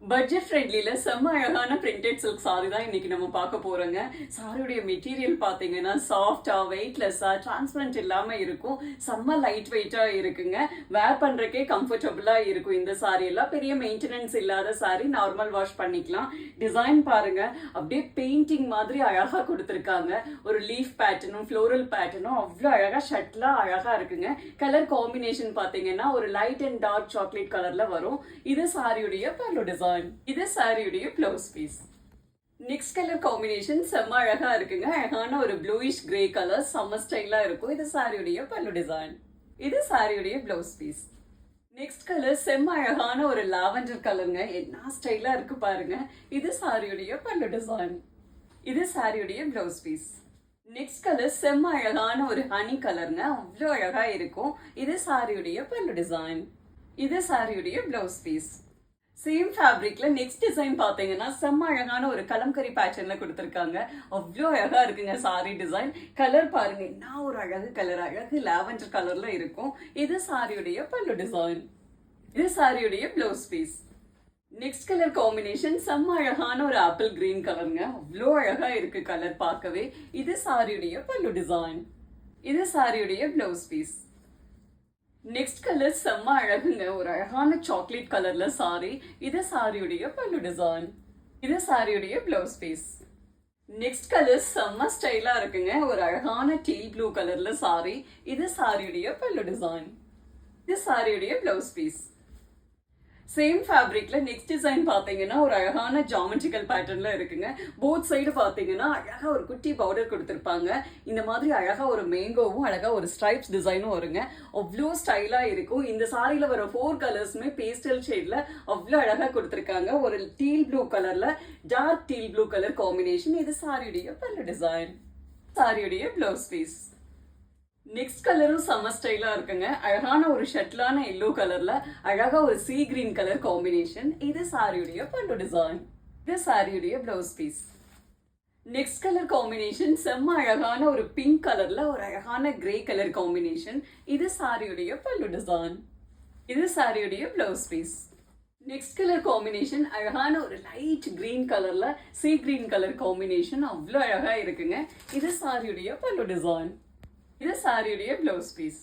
Budget ஃப்ரெண்ட்லியில் செம்ம அழகான printed silk sorry தான் இன்னைக்கு நம்ம பார்க்க போறோங்க. சாரியுடைய மெட்டீரியல் பார்த்தீங்கன்னா சாஃப்டா வெயிட்லெஸ்ஸா டிரான்ஸ்பரண்ட் இல்லாம இருக்கும். செம்ம லைட் வெயிட்டா இருக்குங்க. வேர் பண்றதுக்கே கம்ஃபர்டபுளா இருக்கும். இந்த சாரி எல்லாம் பெரிய மெயின்டெனன்ஸ் இல்லாத சாரி, நார்மல் வாஷ் பண்ணிக்கலாம். டிசைன் பாருங்க, அப்படியே பெயிண்டிங் மாதிரி அழகா கொடுத்துருக்காங்க. ஒரு லீஃப் பேட்டர்னும் ஃப்ளோரல் பேட்டர்னும் அவ்வளோ அழகா ஷர்ட்லாம் அழகா இருக்குங்க. கலர் காம்பினேஷன் பார்த்தீங்கன்னா ஒரு லைட் அண்ட் டார்க் சாக்லேட் கலர்ல வரும். இது சாரியுடைய பல்லு டிசைன். இது சாரியுடைய blouse piece. Next colour combination செம்ம அழகா இருக்குங்க. அழகான ஒரு ப்ளூயிஷ் கிரே கலர் செம்ம ஸ்டைலா இருக்கும். இது சாரியுடைய பல்லு டிசைன். இது சாரியுடைய ப்ளவுஸ் பீஸ். நெக்ஸ்ட் கலர் செம்ம அழகான ஒரு லாவெண்டர் கலருங்க. என்ன ஸ்டைலா இருக்கு பாருங்க. இது சாரியுடைய பல்லு டிசைன். இது சாரியுடைய ப்ளவுஸ் பீஸ். நெக்ஸ்ட் கலர் செம்ம அழகான ஒரு ஹனி கலருங்க. அவ்வளோ அழகா இருக்கும். இது சாரியுடைய பல்லு டிசைன். இது சாரியுடைய ப்ளவுஸ் பீஸ். சேம் ஃபேப்ரிக்ல நெக்ஸ்ட் டிசைன் பார்த்தீங்கன்னா செம்ம அழகான ஒரு கலம்கரி பேட்டர்ன்ல கொடுத்துருக்காங்க. அவ்வளோ அழகா இருக்குங்க சாரி டிசைன். கலர் பாருங்க, என்ன ஒரு அழகு கலர், அழகு லாவெண்டர் கலர்ல இருக்கும். இது சாரியுடைய பல்லு டிசைன். இது சாரியுடைய blouse piece. Next colour combination செம்ம அழகான ஒரு ஆப்பிள் கிரீன் கலருங்க. அவ்வளோ அழகா இருக்கு கலர் பார்க்கவே. இது சாரியுடைய பல்லு டிசைன். இது சாரியுடைய ப்ளவுஸ் பீஸ். நெக்ஸ்ட் கலர் செம்ம அழகுங்க. ஒரு அழகான சாக்லேட் கலர்ல சாரி. இது சாரியுடைய பல்லு டிசைன். இது சாரியுடைய ப்ளவுஸ் பீஸ். நெக்ஸ்ட் கலர் செம்ம ஸ்டைலா இருக்குங்க. ஒரு அழகான டீல் ப்ளூ கலர்ல சாரி. இது சாரியுடைய பல்லு டிசைன். இது சாரியுடைய ப்ளவுஸ் பீஸ். சேம் ஃபேப்ரிக்ல நெக்ஸ்ட் டிசைன் பார்த்தீங்கன்னா ஒரு அழகான ஜாமெட்ரிக்கல் பேட்டர்ன்ல இருக்குங்க. போத் சைடு பார்த்தீங்கன்னா அழகா ஒரு குட்டி பவுடர் கொடுத்துருப்பாங்க. இந்த மாதிரி அழகா ஒரு மேங்கோவும் அழகா ஒரு ஸ்ட்ரைப்ஸ் டிசைனும் வருங்க. அவ்வளோ ஸ்டைலா இருக்கும். இந்த சாரியில வர 4 கலர்ஸுமே பேஸ்டல் ஷேட்ல அவ்வளோ அழகா கொடுத்துருக்காங்க. ஒரு டீல் ப்ளூ கலர்ல dark teal blue colour combination. இது சாரியுடைய பல்லு டிசைன். சாரியுடைய ப்ளவுஸ் பீஸ். நெக்ஸ்ட் கலரும் செம்ம ஸ்டைலா இருக்குங்க. அழகான ஒரு ஷட்லான எல்லோ கலர்ல அழகா ஒரு சீ கிரீன் கலர் காம்பினேஷன். இது சாரியுடைய பல்லு டிசைன். இது சாரியுடைய blouse piece. Next colour combination செம்ம அழகான ஒரு பிங்க் கலர்ல ஒரு அழகான கிரே கலர் காம்பினேஷன். இது சாரியுடைய பல்லு டிசைன். இது சாரியுடைய blouse piece. Next colour combination அழகான ஒரு லைட் கிரீன் கலர்ல சீ கிரீன் கலர் காம்பினேஷன். அவ்வளோ அழகா இருக்குங்க. இது சாரியுடைய பல்லு டிசைன். இது சாரியுடைய ப்ளவுஸ் பீஸ்.